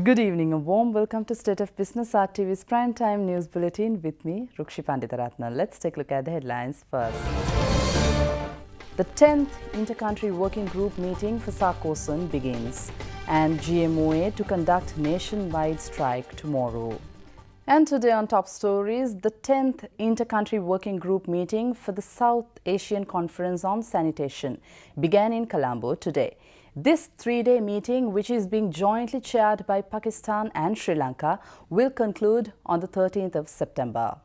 Good evening. A warm welcome to State of Business RTV's Primetime News Bulletin with me, Rukshi Panditaratna. Let's take a look at the headlines first. The 10th Inter-Country Working Group meeting for Sarkoson begins and GMOA to conduct nationwide strike tomorrow. And today on Top Stories, the 10th Inter-Country Working Group meeting for the South Asian Conference on Sanitation began in Colombo today. This three-day meeting, which is being jointly chaired by Pakistan and Sri Lanka, will conclude on the 13th of September.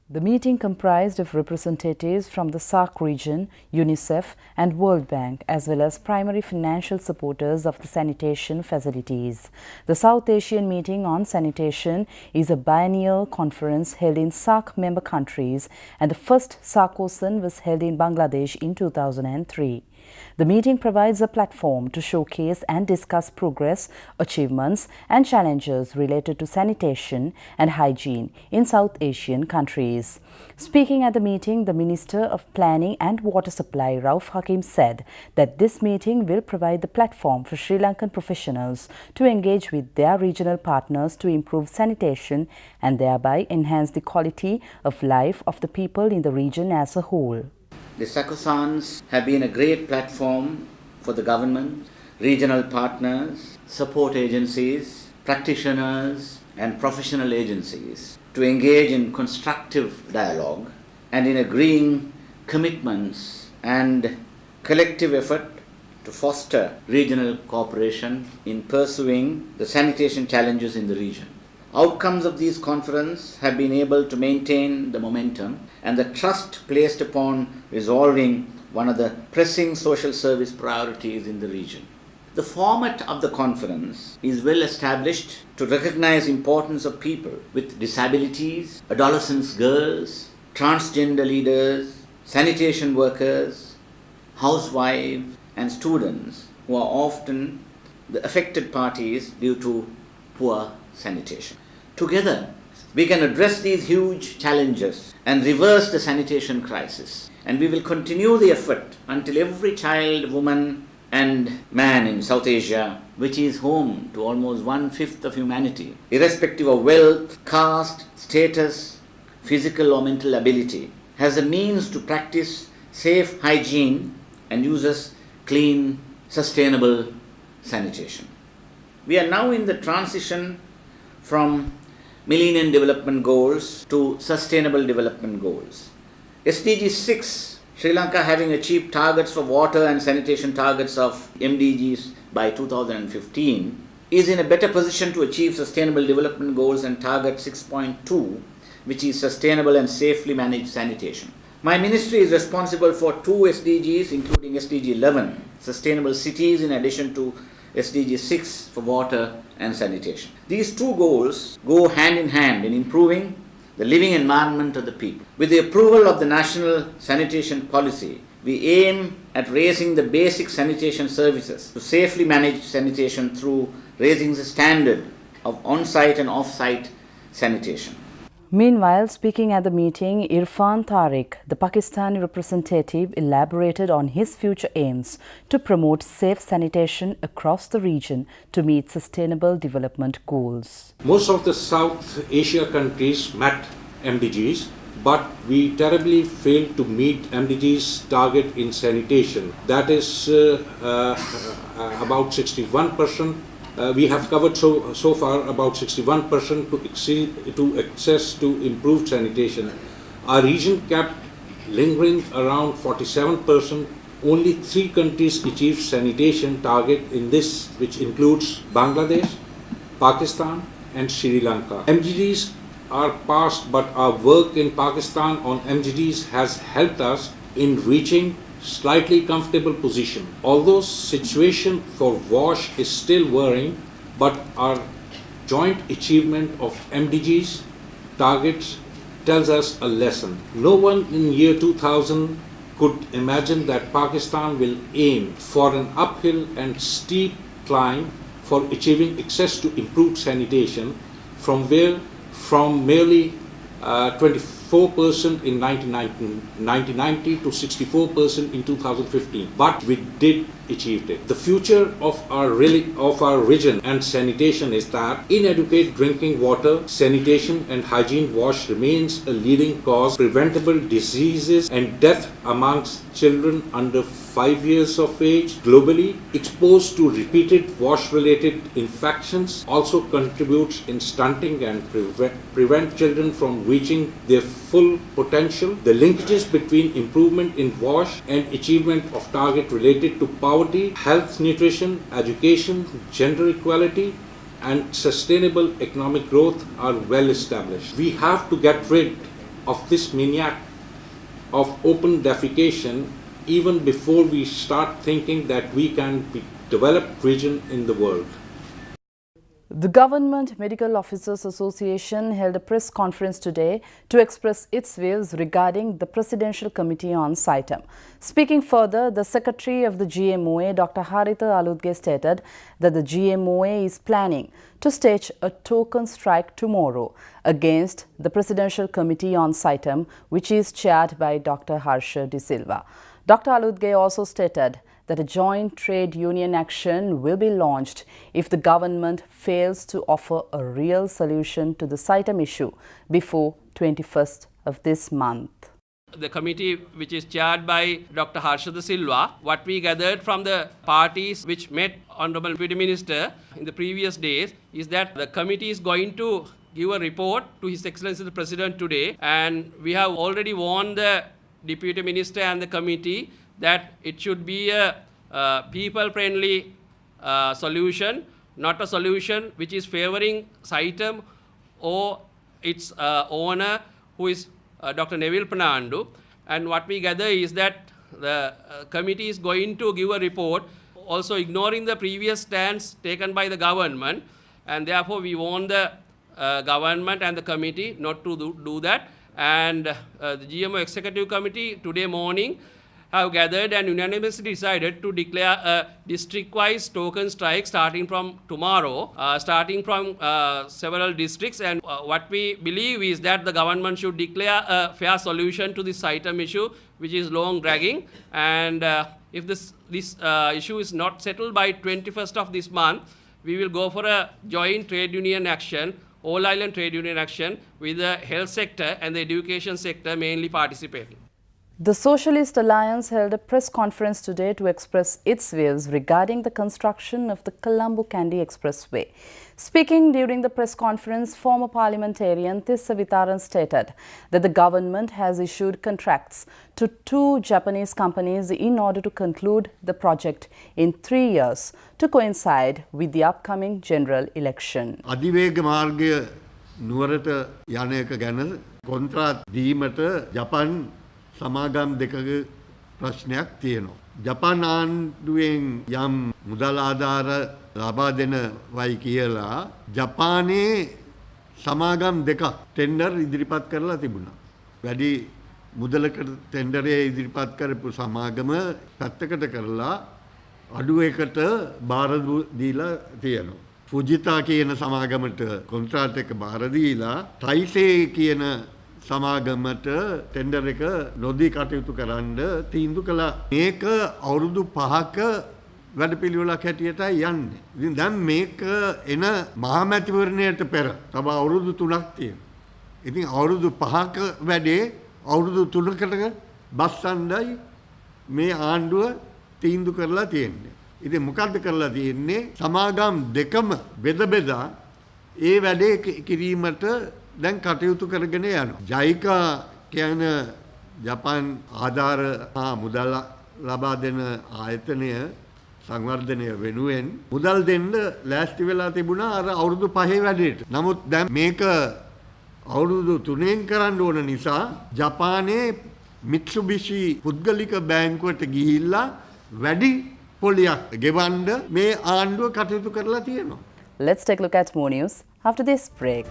The meeting comprised of representatives from the SAARC region, UNICEF and World Bank, as well as primary financial supporters of the sanitation facilities. The South Asian Meeting on Sanitation is a biennial conference held in SAARC member countries, and the first Sarkoson was held in Bangladesh in 2003. The meeting provides a platform to showcase and discuss progress, achievements and challenges related to sanitation and hygiene in South Asian countries. Speaking at the meeting, the Minister of Planning and Water Supply, Rauf Hakim, said that this meeting will provide the platform for Sri Lankan professionals to engage with their regional partners to improve sanitation and thereby enhance the quality of life of the people in the region as a whole. The Sarkosons have been a great platform for the government, regional partners, support agencies, practitioners and professional agencies to engage in constructive dialogue and in agreeing commitments and collective effort to foster regional cooperation in pursuing the sanitation challenges in the region. Outcomes of these conferences have been able to maintain the momentum and the trust placed upon resolving one of the pressing social service priorities in the region. The format of the conference is well established to recognize importance of people with disabilities, adolescents, girls, transgender leaders, sanitation workers, housewives and students who are often the affected parties due to poor sanitation. Together, we can address these huge challenges and reverse the sanitation crisis. And we will continue the effort until every child, woman and man in South Asia, which is home to almost 1/5 of humanity, irrespective of wealth, caste, status, physical or mental ability, has the means to practice safe hygiene and uses clean, sustainable sanitation. We are now in the transition from Millennium Development Goals to Sustainable Development Goals. SDG 6, Sri Lanka having achieved targets for water and sanitation targets of MDGs by 2015, is in a better position to achieve Sustainable Development Goals and Target 6.2, which is Sustainable and Safely Managed Sanitation. My ministry is responsible for 2 SDGs, including SDG 11, Sustainable Cities, in addition to SDG 6 for water and sanitation. These 2 goals go hand in hand in improving the living environment of the people. With the approval of the National Sanitation Policy, we aim at raising the basic sanitation services to safely manage sanitation through raising the standard of on-site and off-site sanitation. Meanwhile, speaking at the meeting, Irfan Tariq, the Pakistani representative, elaborated on his future aims to promote safe sanitation across the region to meet sustainable development goals. Most of the South Asia countries met MDGs, but we terribly failed to meet MDGs target in sanitation. That is about 61%. We have covered so far about 61% to access to improved sanitation. Our region kept lingering around 47%. Only 3 countries achieved sanitation target in this, which includes Bangladesh, Pakistan and Sri Lanka. MDGs are passed, but our work in Pakistan on MDGs has helped us in reaching slightly comfortable position. Although situation for WASH is still worrying, but our joint achievement of MDGs targets tells us a lesson. No one in year 2000 could imagine that Pakistan will aim for an uphill and steep climb for achieving access to improved sanitation from merely 25 64% in 1990 to 64% in 2015. But we did achieve it. The future of our region and sanitation is that inadequate drinking water, sanitation and hygiene wash remains a leading cause preventable diseases and death amongst children under 5 years of age globally. Exposed to repeated wash-related infections also contributes in stunting and prevent children from reaching their full potential. The linkages between improvement in wash and achievement of target related to poverty, health, nutrition, education, gender equality, and sustainable economic growth are well established. We have to get rid of this maniac of open defecation even before we start thinking that we can be developed region in the world. The Government Medical Officers Association held a press conference today to express its views regarding the Presidential Committee on SITEM. Speaking further, the Secretary of the GMOA, Dr. Haritha Aludge, stated that the GMOA is planning to stage a token strike tomorrow against the Presidential Committee on SITEM, which is chaired by Dr. Harsha De Silva. Dr. Aludge also stated that a joint trade union action will be launched if the government fails to offer a real solution to the SITEM issue before 21st of this month. The committee, which is chaired by Dr. Harsha De Silva, what we gathered from the parties which met Honorable Deputy Minister in the previous days is that the committee is going to give a report to His Excellency the President today, and we have already warned the Deputy Minister and the committee that it should be a people-friendly solution, not a solution which is favoring SITEM or its owner, who is Dr. Neville Panandu. And what we gather is that the committee is going to give a report, also ignoring the previous stance taken by the government, and therefore we warn the government and the committee not to do that. And the GMO Executive Committee today morning have gathered and unanimously decided to declare a district-wise token strike starting from tomorrow, starting from several districts. And what we believe is that the government should declare a fair solution to this SITEM issue, which is long dragging. And if this issue is not settled by 21st of this month, we will go for a joint trade union action, all-island trade union action, with the health sector and the education sector mainly participating. The Socialist Alliance held a press conference today to express its views regarding the construction of the Colombo-Kandy Expressway. Speaking during the press conference, former parliamentarian Tissa Vitharan stated that the government has issued contracts to 2 Japanese companies in order to conclude the project in 3 years to coincide with the upcoming general election. අධිවේග මාර්ගය නුවරට යන එක ගැන කොන්ත්‍රාත් දීමට ජපාන් සමාගම් දෙකක ප්‍රශ්නයක් තියෙනවා. ජපාන් ආණ්ඩුවෙන් යම් මුදල් ආධාර ලබා දෙනවයි කියලා ජපානයේ සමාගම් දෙකක් ටෙන්ඩර් ඉදිරිපත් කරලා තිබුණා. වැඩි මුදලකට ටෙන්ඩරේ ඉදිරිපත් කරපු සමාගම පැත්තකට කරලා අඩු එකට බාර දීලා තියෙනවා. ෆුජිතා කියන සමාගමට කොන්ත්‍රාට් එක බාර දීලා ටයිසේ කියන සමාගමට ටෙන්ඩර් එක නොදී කටයුතු කරන්න තීන්දුව කළා. මේක අවුරුදු 5ක වැඩපිළිවෙලක් හැටියටයි යන්නේ. ඉතින් දැන් මේක එන මහමැතිවරණයට පෙර තව අවුරුදු 3ක් තියෙනවා. ඉතින් අවුරුදු 5ක වැඩේ අවුරුදු 3කට බස්සන්නයි මේ ආණ්ඩුව තීන්දුව කරලා තියෙන්නේ. ඉතින් මොකද්ද කරලා තියෙන්නේ? සමාගම් දෙකම බෙදා ඒ වැඩේ කිරීමට දැන් කටයුතු කරගෙන යනවා. ජයිකා කියන ජපාන් ආධාර හා මුදල් ලබා දෙන ආයතනය සංවර්ධනය වෙනුවෙන් මුදල් දෙන්න ලෑස්ති වෙලා තිබුණා අර අවුරුදු 5 වැඩේට. නමුත් දැන් මේක අවුරුදු 3ෙන් කරන්න ඕන නිසා ජපානයේ මිත්සුබිෂි පුද්ගලික බැංකුවට ගිහිල්ලා වැඩි පොලියක් ගෙවන්න මේ ආණ්ඩුව කටයුතු කරලා තියෙනවා. Let's take a look at more news after this break.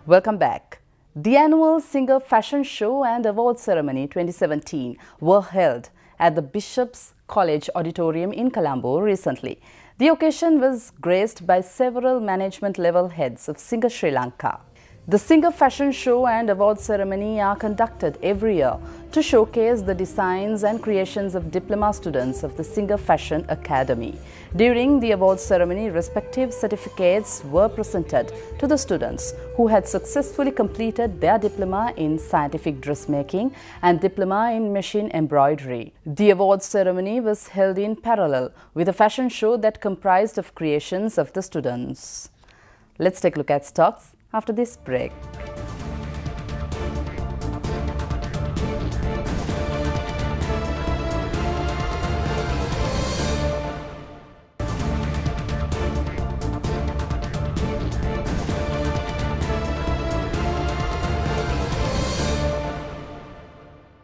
Welcome back. The annual Singer Fashion Show and Award Ceremony 2017 were held at the Bishop's College Auditorium in Colombo recently. The occasion was graced by several management-level heads of Singer Sri Lanka. The Singer Fashion Show and Award Ceremony are conducted every year to showcase the designs and creations of diploma students of the Singer Fashion Academy. During the award ceremony, respective certificates were presented to the students who had successfully completed their diploma in scientific dressmaking and diploma in machine embroidery. The award ceremony was held in parallel with a fashion show that comprised of creations of the students. Let's take a look at stocks after this break.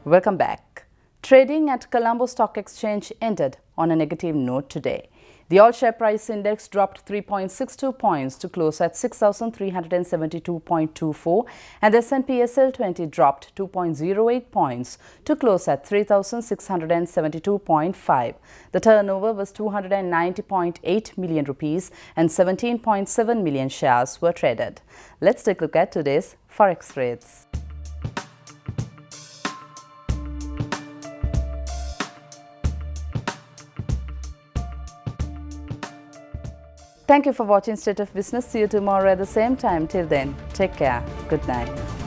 Welcome back. Trading at Colombo Stock Exchange ended on a negative note today. The all-share price index dropped 3.62 points to close at 6,372.24 and the S&P SL20 dropped 2.08 points to close at 3,672.5. The turnover was 290.8 million rupees and 17.7 million shares were traded. Let's take a look at today's forex rates. Thank you for watching State of Business. See you tomorrow at the same time. Till then, take care. Good night.